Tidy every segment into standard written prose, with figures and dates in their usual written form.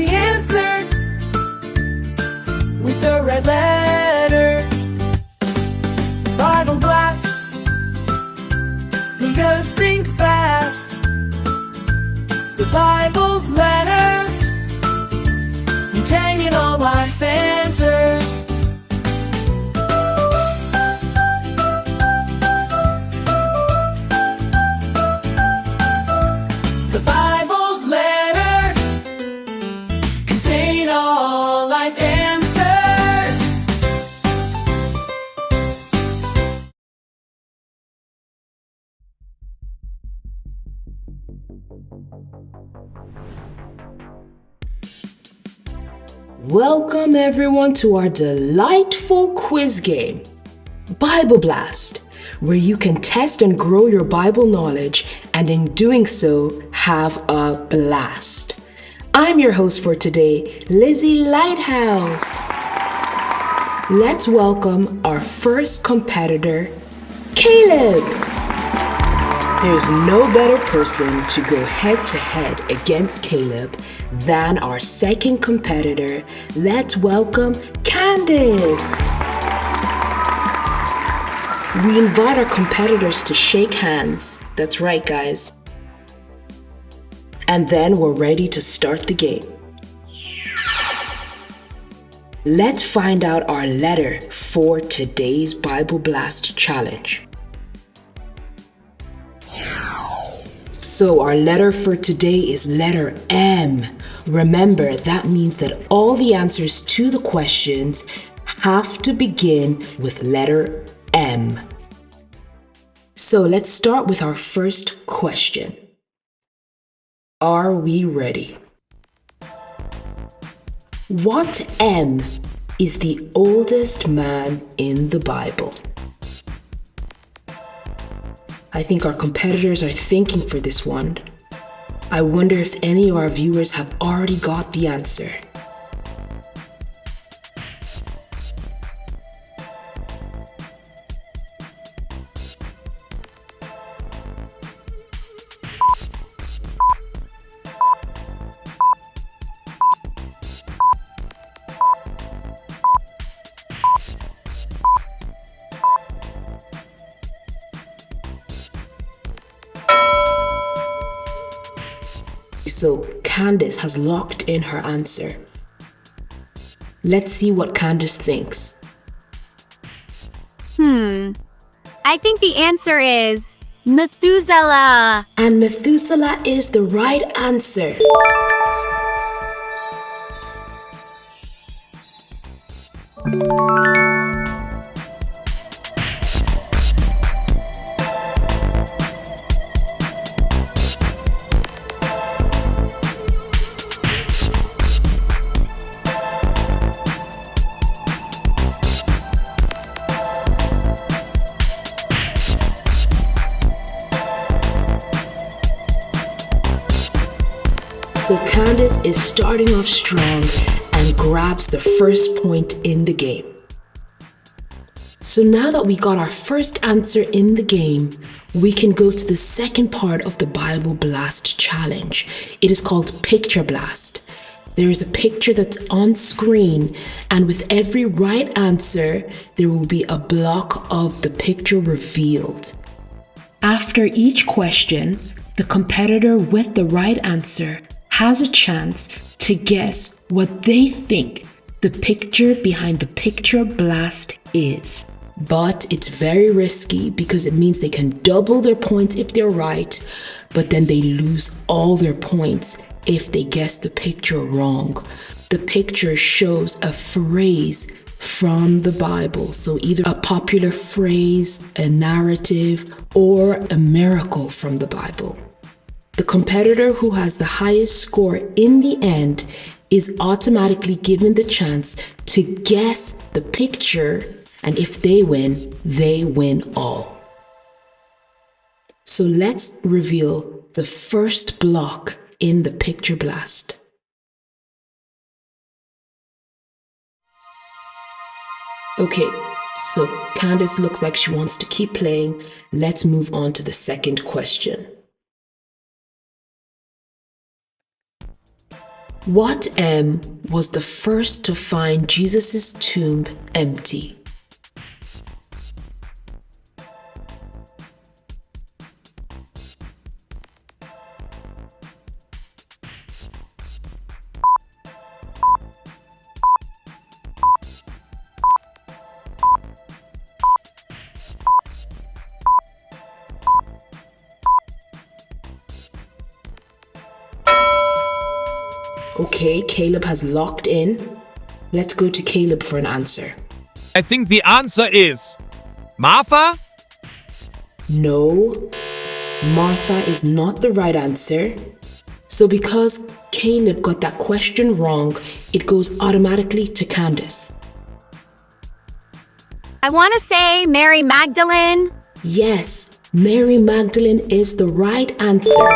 the answer with the red letter. Bible blast. Think good, think fast. The Bible's letters containing all life answers. The Bible's letters contain all life answers. Welcome everyone to our delightful quiz game, Bible Blast, where you can test and grow your Bible knowledge and in doing so, have a blast. I'm your host for today, Lizzie Lighthouse. Let's welcome our first competitor, Caleb. There's no better person to go head-to-head against Caleb than our second competitor. Let's welcome Candace. We invite our competitors to shake hands. That's right, guys. And then we're ready to start the game. Let's find out our letter for today's Bible Blast challenge. So our letter for today is letter M. Remember, that means that all the answers to the questions have to begin with letter M. So let's start with our first question. Are we ready? What M is the oldest man in the Bible? I think our competitors are thinking for this one. I wonder if any of our viewers have already got the answer. So Candace has locked in her answer. Let's see what Candace thinks. I think the answer is Methuselah. And Methuselah is the right answer. So Candace is starting off strong and grabs the first point in the game. So now that we got our first answer in the game, we can go to the second part of the Bible Blast challenge. It is called Picture Blast. There is a picture that's on screen, and with every right answer, there will be a block of the picture revealed. After each question, the competitor with the right answer has a chance to guess what they think the picture behind the picture blast is. But it's very risky because it means they can double their points if they're right, but then they lose all their points if they guess the picture wrong. The picture shows a phrase from the Bible, so either a popular phrase, a narrative, or a miracle from the Bible. The competitor who has the highest score in the end is automatically given the chance to guess the picture, and if they win all. So let's reveal the first block in the picture blast. Okay, so Candace looks like she wants to keep playing. Let's move on to the second question. What M was the first to find Jesus' tomb empty? Okay, Caleb has locked in. Let's go to Caleb for an answer. I think the answer is Martha? No, Martha is not the right answer. So because Caleb got that question wrong, it goes automatically to Candace. I want to say Mary Magdalene. Yes, Mary Magdalene is the right answer.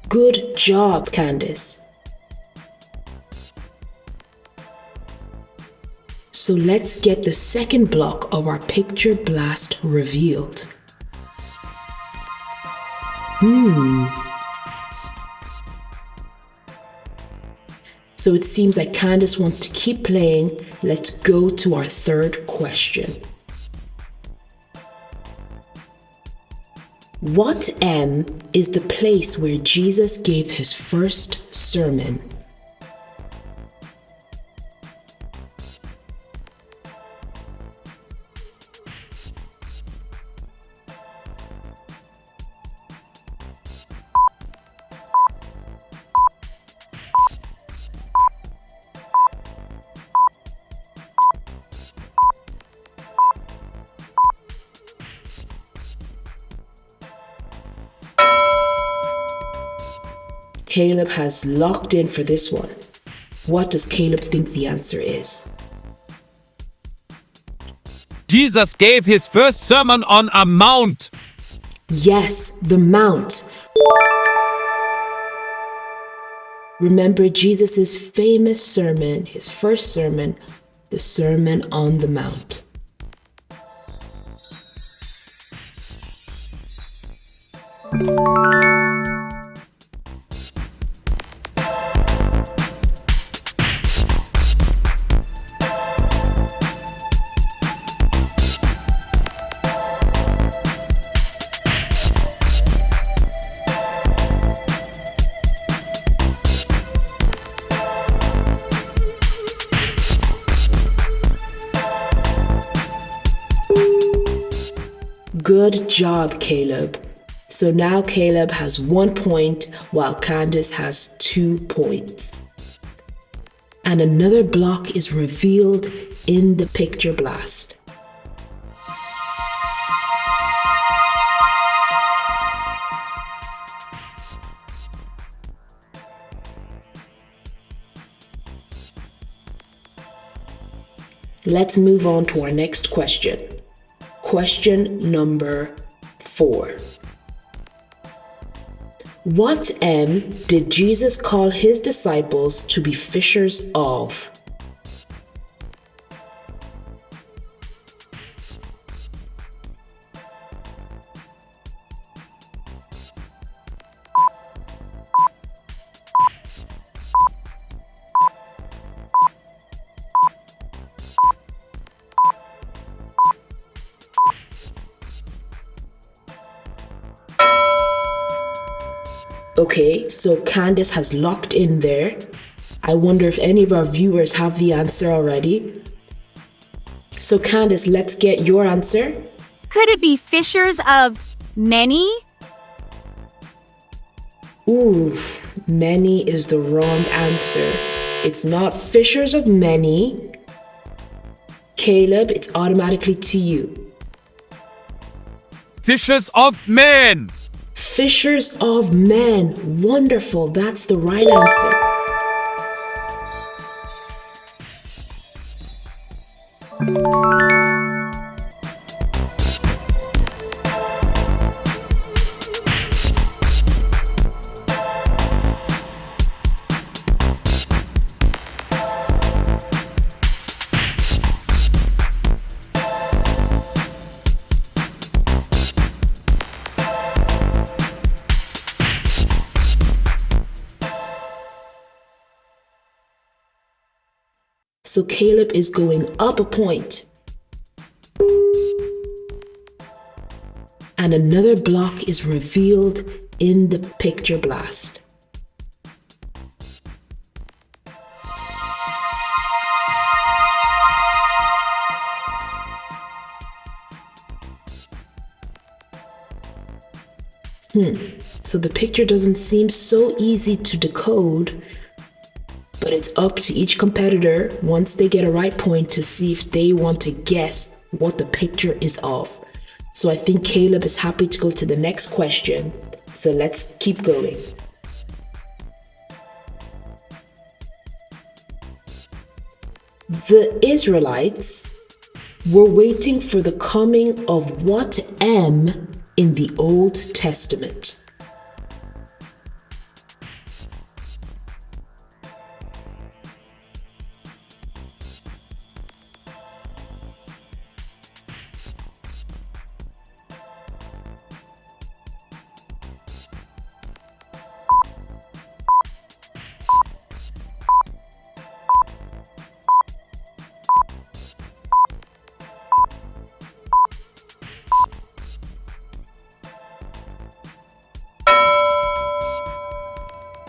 Good job, Candace. So let's get the second block of our picture blast revealed. So it seems like Candace wants to keep playing. Let's go to our third question. What M is the place where Jesus gave his first sermon? Caleb has locked in for this one. What does Caleb think the answer is? Jesus gave his first sermon on a mount. Yes, the Mount. Remember Jesus' famous sermon, his first sermon, the Sermon on the Mount. Good job, Caleb. So now Caleb has 1 point while Candace has 2 points. And another block is revealed in the picture blast. Let's move on to our next question. Question number 4. What M did Jesus call his disciples to be fishers of? Okay, so Candace has locked in there. I wonder if any of our viewers have the answer already. So Candace, let's get your answer. Could it be fishers of many? Ooh, many is the wrong answer. It's not fishers of many. Caleb, it's automatically to you. Fishers of men. Fishers of men. Wonderful, that's the right answer. So Caleb is going up a point. And another block is revealed in the picture blast. So the picture doesn't seem so easy to decode, but it's up to each competitor once they get a right point to see if they want to guess what the picture is of. So I think Caleb is happy to go to the next question. So let's keep going. The Israelites were waiting for the coming of what M in the Old Testament?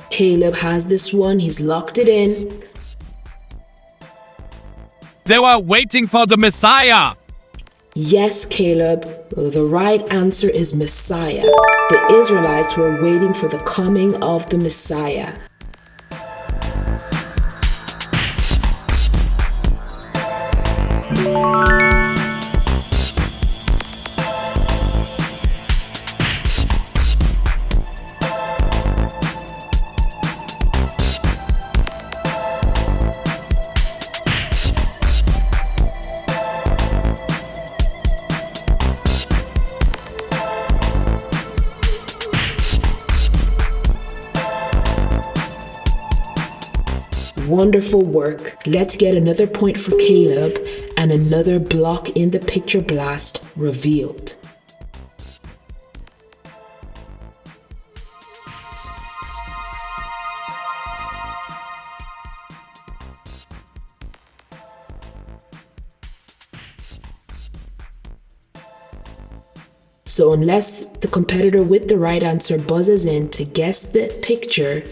Caleb has this one, he's locked it in. They were waiting for the Messiah. Yes, Caleb, the right answer is Messiah. The Israelites were waiting for the coming of the Messiah. Wonderful work. Let's get another point for Caleb and another block in the picture blast revealed. So unless the competitor with the right answer buzzes in to guess the picture,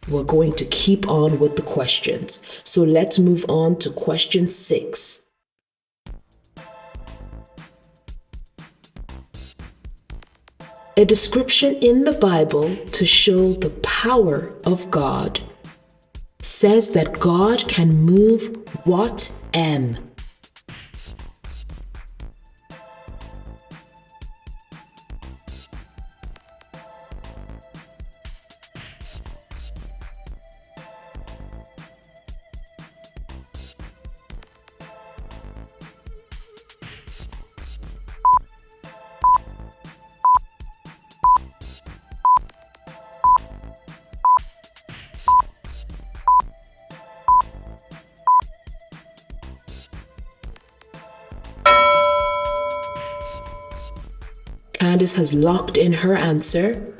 we're going to keep on with the questions. So let's move on to question 6. A description in the Bible to show the power of God says that God can move what M? Candace has locked in her answer.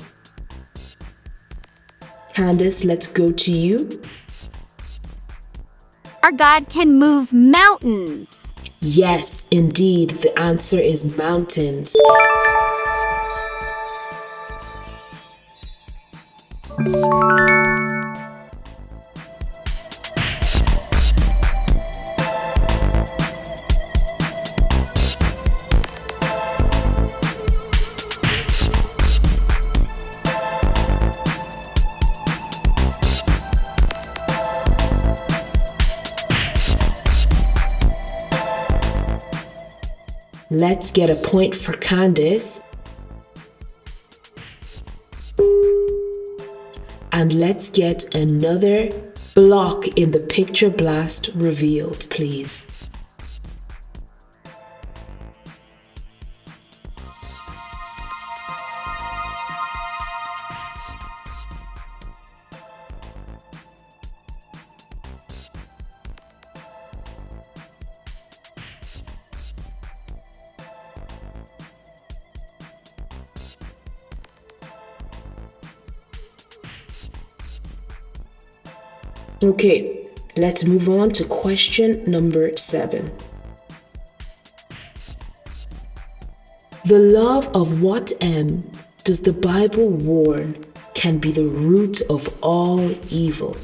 Candace, let's go to you. Our God can move mountains. Yes, indeed, the answer is mountains. Let's get a point for Candace. And let's get another block in the picture blast revealed, please. Okay, let's move on to question number 7. The love of what M does the Bible warn can be the root of all evil?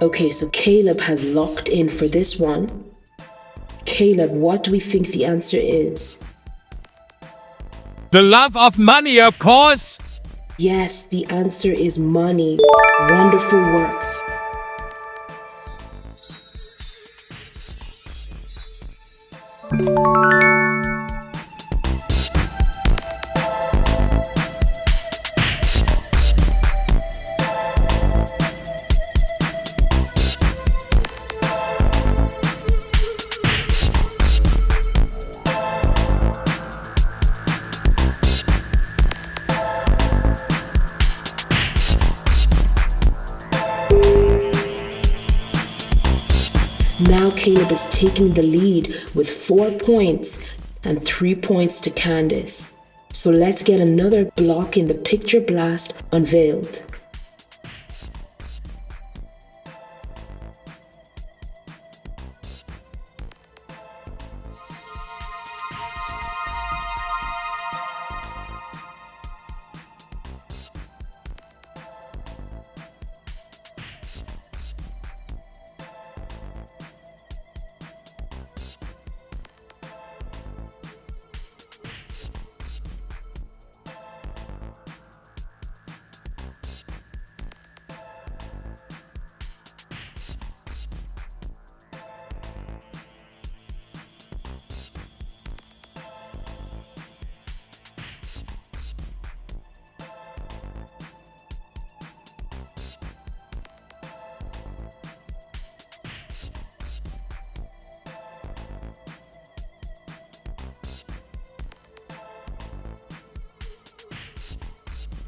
Okay, so Caleb has locked in for this one. Caleb, what do we think the answer is? The love of money, of course. Yes, the answer is money. Wonderful work. Now Caleb is taking the lead with 4 points and 3 points to Candace. So let's get another block in the picture blast unveiled.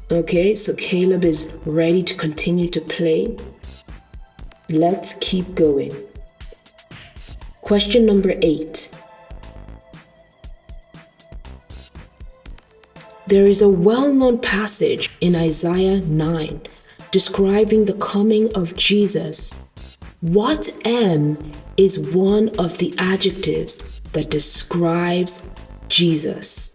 Okay, so Caleb is ready to continue to play. Let's keep going. Question number 8. There is a well-known passage in Isaiah 9 describing the coming of Jesus. What M is one of the adjectives that describes Jesus?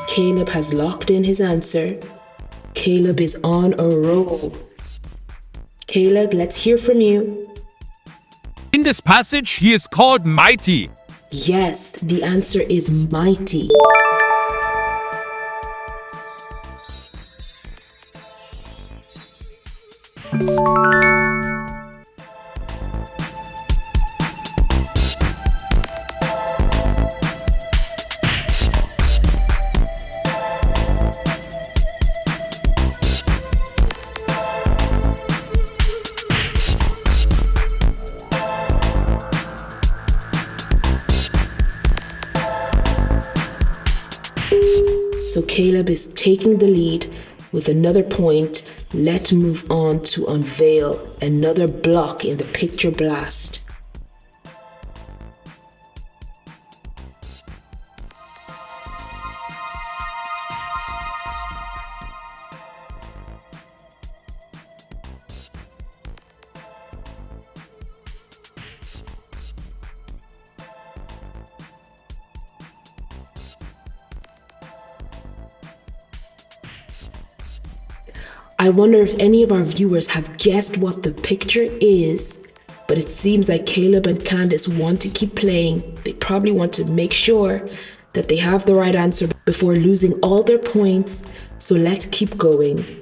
Caleb has locked in his answer. Caleb is on a roll. Caleb, let's hear from you. In this passage, he is called mighty. Yes, the answer is mighty. So Caleb is taking the lead with another point. Let's move on to unveil another block in the picture blast. I wonder if any of our viewers have guessed what the picture is, but it seems like Caleb and Candace want to keep playing. They probably want to make sure that they have the right answer before losing all their points. So let's keep going.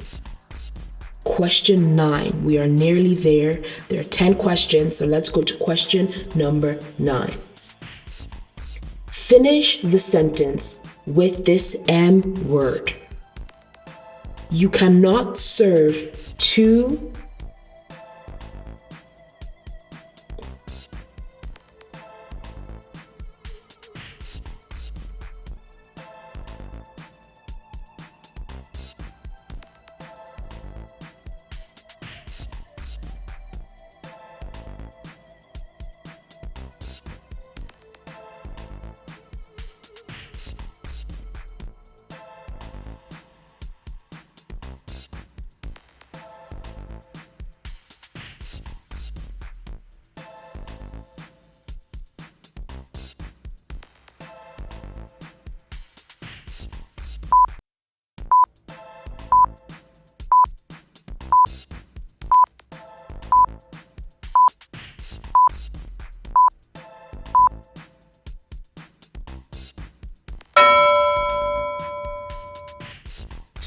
Question 9. We are nearly there. There are 10 questions, so let's go to question number 9. Finish the sentence with this M word. You cannot serve two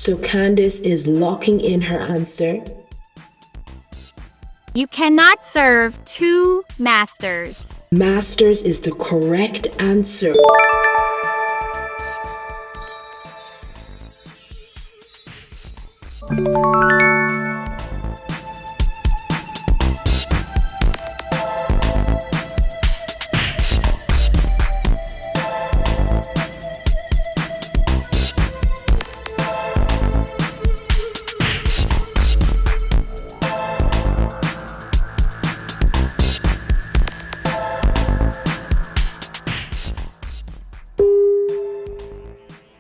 So Candace is locking in her answer. You cannot serve two masters. Masters is the correct answer.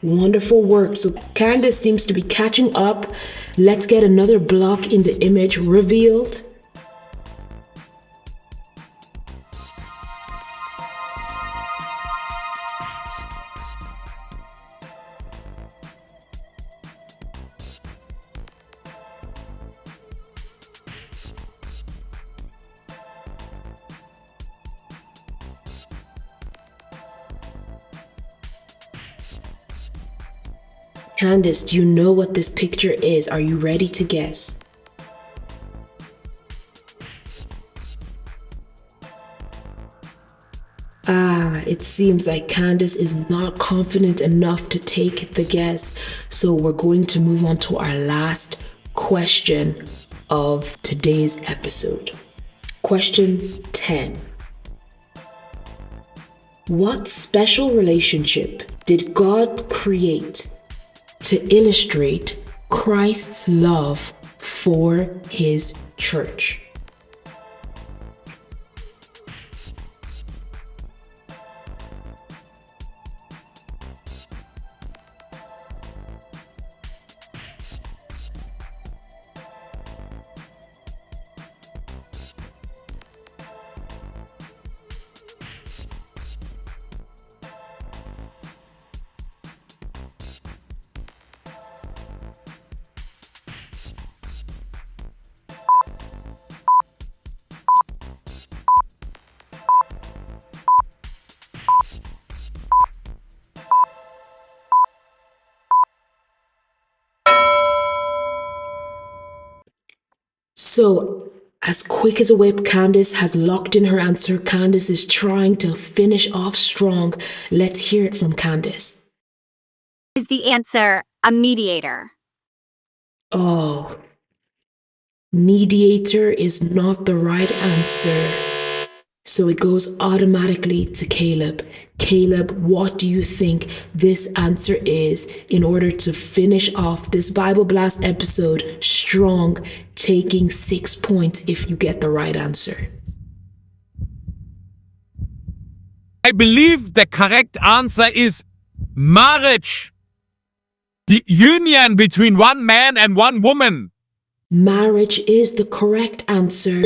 Wonderful work. So Candace seems to be catching up. Let's get another block in the image revealed. Candace, do you know what this picture is? Are you ready to guess? It seems like Candace is not confident enough to take the guess. So we're going to move on to our last question of today's episode. Question 10. What special relationship did God create to illustrate Christ's love for his church? So, as quick as a whip, Candace has locked in her answer. Candace is trying to finish off strong. Let's hear it from Candace. Is the answer a mediator? Oh, mediator is not the right answer. So it goes automatically to Caleb. Caleb, what do you think this answer is in order to finish off this Bible Blast episode strong, taking 6 points if you get the right answer? I believe the correct answer is marriage. The union between one man and one woman. Marriage is the correct answer.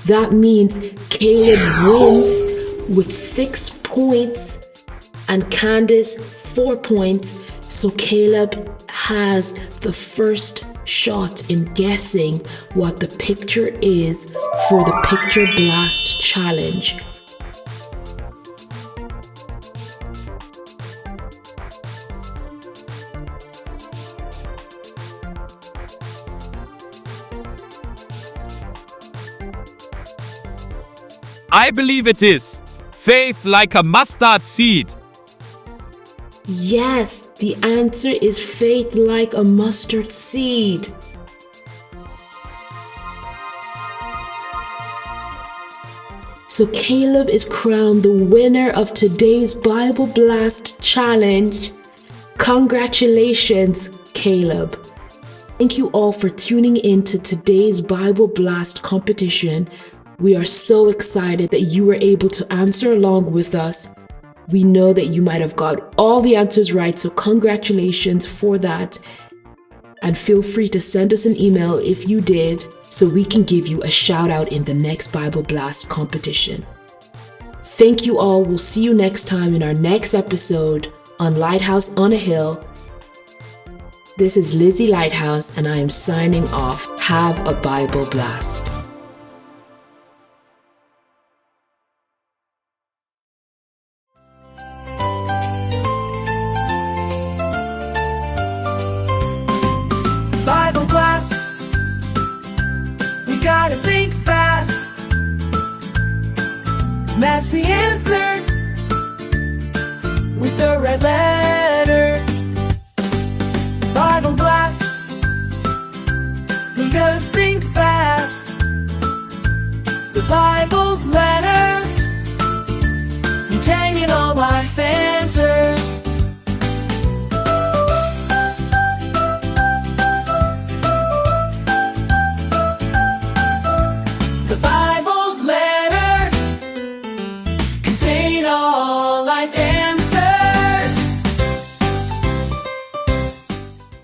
That means Caleb wins with 6 points and Candace 4 points. So Caleb has the first shot in guessing what the picture is for the Picture Blast Challenge. I believe it is faith like a mustard seed. Yes, the answer is faith like a mustard seed. So Caleb is crowned the winner of today's Bible Blast Challenge. Congratulations, Caleb. Thank you all for tuning in to today's Bible Blast competition. We are so excited that you were able to answer along with us. We know that you might have got all the answers right, so congratulations for that. And feel free to send us an email if you did, so we can give you a shout out in the next Bible Blast competition. Thank you all. We'll see you next time in our next episode on Lighthouse on a Hill. This is Lizzie Lighthouse, and I am signing off. Have a Bible Blast. Bible class, we gotta think fast. Match the answer with the red letter. Bible class, we gotta think fast. The Bible